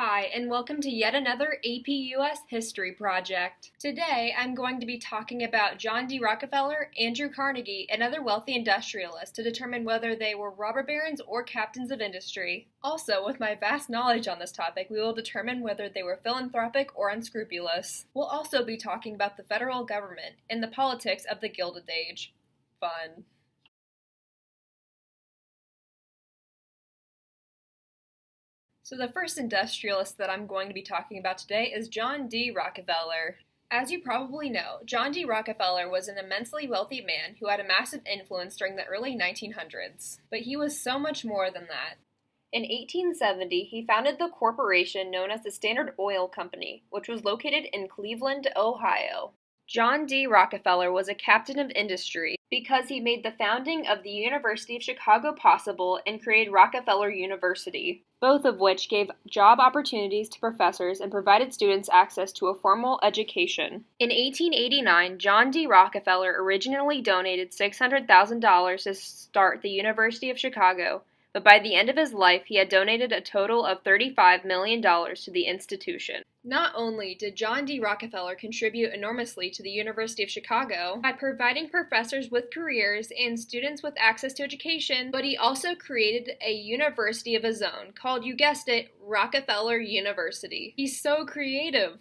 Hi, and welcome to yet another APUS History Project. Today, I'm going to be talking about John D. Rockefeller, Andrew Carnegie, and other wealthy industrialists to determine whether they were robber barons or captains of industry. Also, with my vast knowledge on this topic, we will determine whether they were philanthropic or unscrupulous. We'll also be talking about the federal government and the politics of the Gilded Age. Fun. So the first industrialist that I'm going to be talking about today is John D. Rockefeller. As you probably know, John D. Rockefeller was an immensely wealthy man who had a massive influence during the early 1900s. But he was so much more than that. In 1870, he founded the corporation known as the Standard Oil Company, which was located in Cleveland, Ohio. John D. Rockefeller was a captain of industry because he made the founding of the University of Chicago possible and created Rockefeller University, both of which gave job opportunities to professors and provided students access to a formal education. In 1889, John D. Rockefeller originally donated $600,000 to start the University of Chicago, but by the end of his life, he had donated a total of $35 million to the institution. Not only did John D. Rockefeller contribute enormously to the University of Chicago by providing professors with careers and students with access to education, but he also created a university of his own called, you guessed it, Rockefeller University. He's so creative.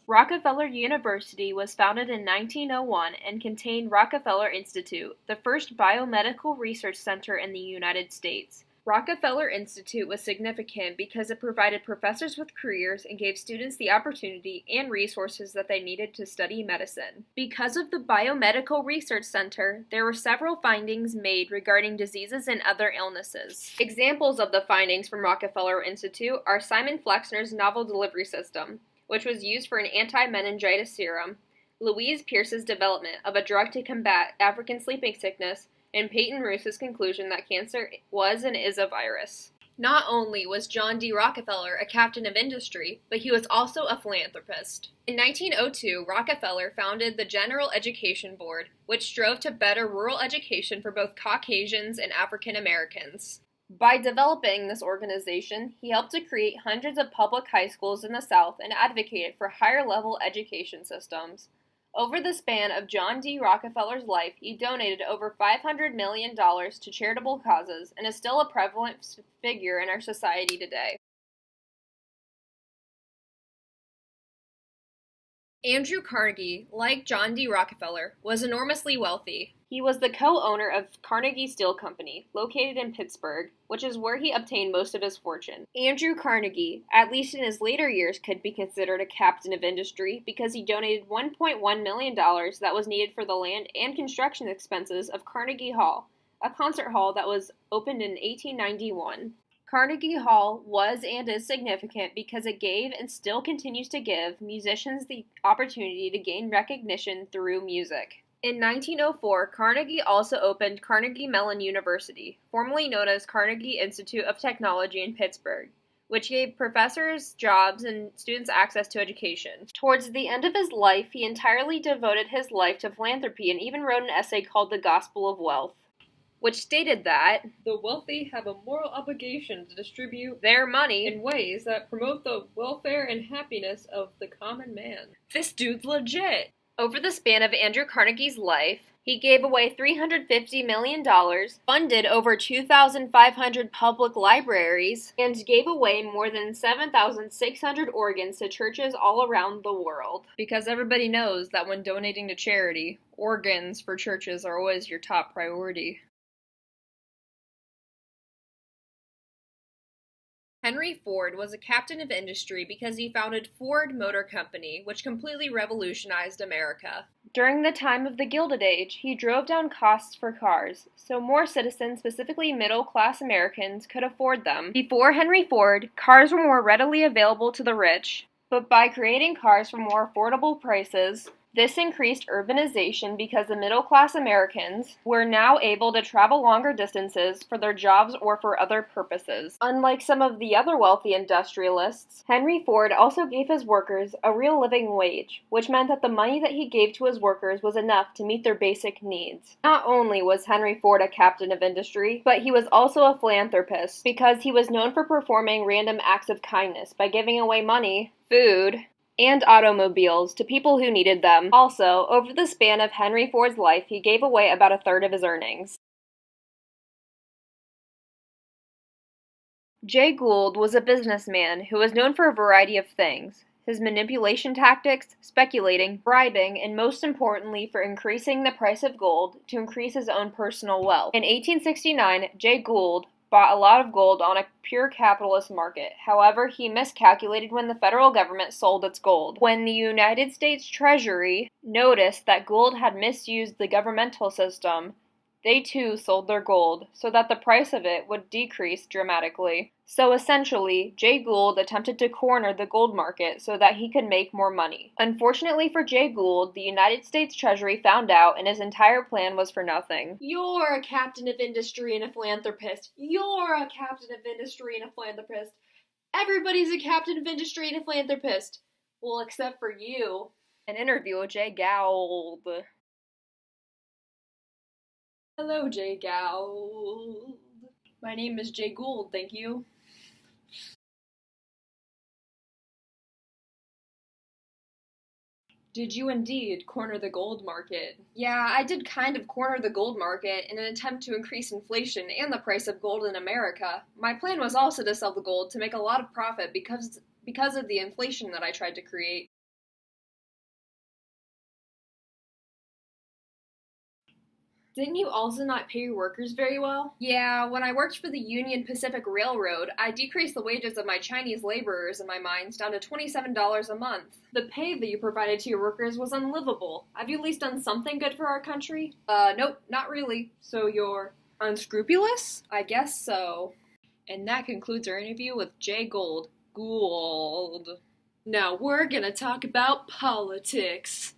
Rockefeller University was founded in 1901 and contained Rockefeller Institute, the first biomedical research center in the United States. Rockefeller Institute was significant because it provided professors with careers and gave students the opportunity and resources that they needed to study medicine. Because of the Biomedical Research Center, there were several findings made regarding diseases and other illnesses. Examples of the findings from Rockefeller Institute are Simon Flexner's novel delivery system, which was used for an anti-meningitis serum, Louise Pierce's development of a drug to combat African sleeping sickness, and Peyton Roos's conclusion that cancer was and is a virus. Not only was John D. Rockefeller a captain of industry, but he was also a philanthropist. In 1902, Rockefeller founded the General Education Board, which strove to better rural education for both Caucasians and African Americans. By developing this organization, he helped to create hundreds of public high schools in the South and advocated for higher-level education systems. Over the span of John D. Rockefeller's life, he donated over $500 million to charitable causes and is still a prevalent figure in our society today. Andrew Carnegie, like John D. Rockefeller, was enormously wealthy. He was the co-owner of Carnegie Steel Company, located in Pittsburgh, which is where he obtained most of his fortune. Andrew Carnegie, at least in his later years, could be considered a captain of industry because he donated $1.1 million that was needed for the land and construction expenses of Carnegie Hall, a concert hall that was opened in 1891. Carnegie Hall was and is significant because it gave and still continues to give musicians the opportunity to gain recognition through music. In 1904, Carnegie also opened Carnegie Mellon University, formerly known as Carnegie Institute of Technology in Pittsburgh, which gave professors jobs and students access to education. Towards the end of his life, he entirely devoted his life to philanthropy and even wrote an essay called The Gospel of Wealth, which stated that the wealthy have a moral obligation to distribute their money in ways that promote the welfare and happiness of the common man. This dude's legit! Over the span of Andrew Carnegie's life, he gave away $350 million, funded over 2,500 public libraries, and gave away more than 7,600 organs to churches all around the world. Because everybody knows that when donating to charity, organs for churches are always your top priority. Henry Ford was a captain of industry because he founded Ford Motor Company, which completely revolutionized America. During the time of the Gilded Age, he drove down costs for cars, so more citizens, specifically middle-class Americans, could afford them. Before Henry Ford, cars were more readily available to the rich, but by creating cars for more affordable prices, This increased urbanization because the middle-class Americans were now able to travel longer distances for their jobs or for other purposes. Unlike some of the other wealthy industrialists, Henry Ford also gave his workers a real living wage, which meant that the money that he gave to his workers was enough to meet their basic needs. Not only was Henry Ford a captain of industry, but he was also a philanthropist because he was known for performing random acts of kindness by giving away money, food, and automobiles to people who needed them. Also, over the span of Henry Ford's life, he gave away about a third of his earnings. Jay Gould was a businessman who was known for a variety of things. His manipulation tactics, speculating, bribing, and most importantly for increasing the price of gold to increase his own personal wealth. In 1869, Jay Gould bought a lot of gold on a pure capitalist market. However, he miscalculated when the federal government sold its gold. When the United States Treasury noticed that Gould had misused the governmental system, they too sold their gold, so that the price of it would decrease dramatically. So essentially, Jay Gould attempted to corner the gold market so that he could make more money. Unfortunately for Jay Gould, the United States Treasury found out and his entire plan was for nothing. You're a captain of industry and a philanthropist. You're a captain of industry and a philanthropist. Everybody's a captain of industry and a philanthropist. Well, except for you. An interview with Jay Gould. Hello, Jay Gould. My name is Jay Gould, thank you. Did you indeed corner the gold market? Yeah, I did kind of corner the gold market in an attempt to increase inflation and the price of gold in America. My plan was also to sell the gold to make a lot of profit because of the inflation that I tried to create. Didn't you also not pay your workers very well? Yeah, when I worked for the Union Pacific Railroad, I decreased the wages of my Chinese laborers in my mines down to $27 a month. The pay that you provided to your workers was unlivable. Have you at least done something good for our country? Nope, not really. So you're unscrupulous? I guess so. And that concludes our interview with Jay Gould. Gould. Now we're gonna talk about politics.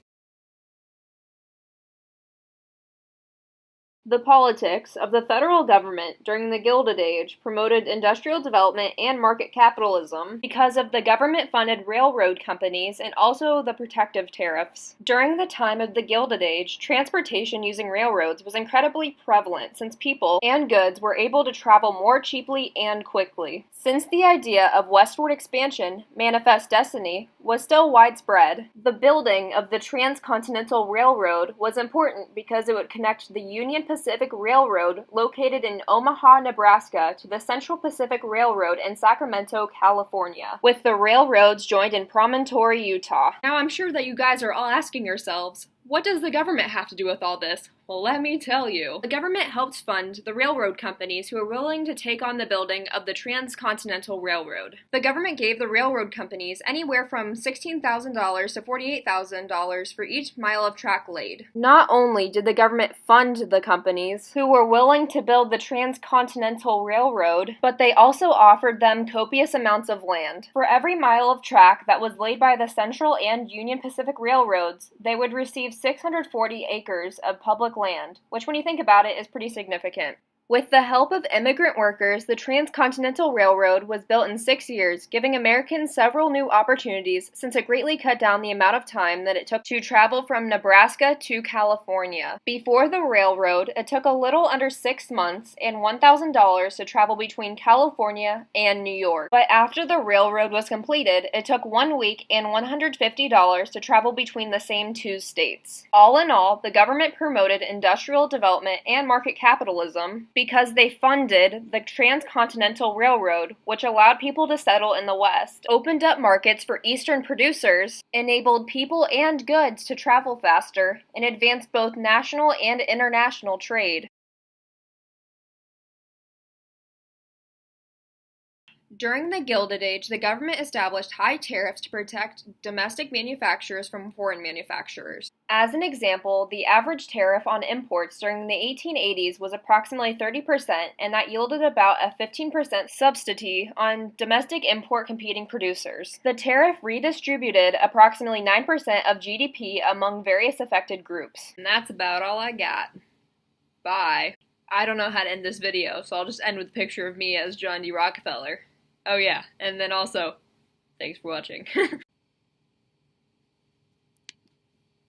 The politics of the federal government during the Gilded Age promoted industrial development and market capitalism because of the government-funded railroad companies and also the protective tariffs. During the time of the Gilded Age, transportation using railroads was incredibly prevalent since people and goods were able to travel more cheaply and quickly. Since the idea of westward expansion, manifest destiny, was still widespread, the building of the Transcontinental Railroad was important because it would connect the Union Pacific Railroad located in Omaha, Nebraska to the Central Pacific Railroad in Sacramento, California, with the railroads joined in Promontory, Utah. Now I'm sure that you guys are all asking yourselves, what does the government have to do with all this? Well, let me tell you. The government helped fund the railroad companies who were willing to take on the building of the Transcontinental Railroad. The government gave the railroad companies anywhere from $16,000 to $48,000 for each mile of track laid. Not only did the government fund the companies who were willing to build the Transcontinental Railroad, but they also offered them copious amounts of land. For every mile of track that was laid by the Central and Union Pacific Railroads, they would receive 640 acres of public land, which when you think about it is pretty significant. With the help of immigrant workers, the Transcontinental Railroad was built in 6 years, giving Americans several new opportunities since it greatly cut down the amount of time that it took to travel from Nebraska to California. Before the railroad, it took a little under 6 months and $1,000 to travel between California and New York. But after the railroad was completed, it took 1 week and $150 to travel between the same two states. All in all, the government promoted industrial development and market capitalism because they funded the Transcontinental Railroad, which allowed people to settle in the West, opened up markets for Eastern producers, enabled people and goods to travel faster, and advanced both national and international trade. During the Gilded Age, the government established high tariffs to protect domestic manufacturers from foreign manufacturers. As an example, the average tariff on imports during the 1880s was approximately 30%, and that yielded about a 15% subsidy on domestic import competing producers. The tariff redistributed approximately 9% of GDP among various affected groups. And that's about all I got. Bye. I don't know how to end this video, so I'll just end with a picture of me as John D. Rockefeller. Oh yeah, and then also, thanks for watching.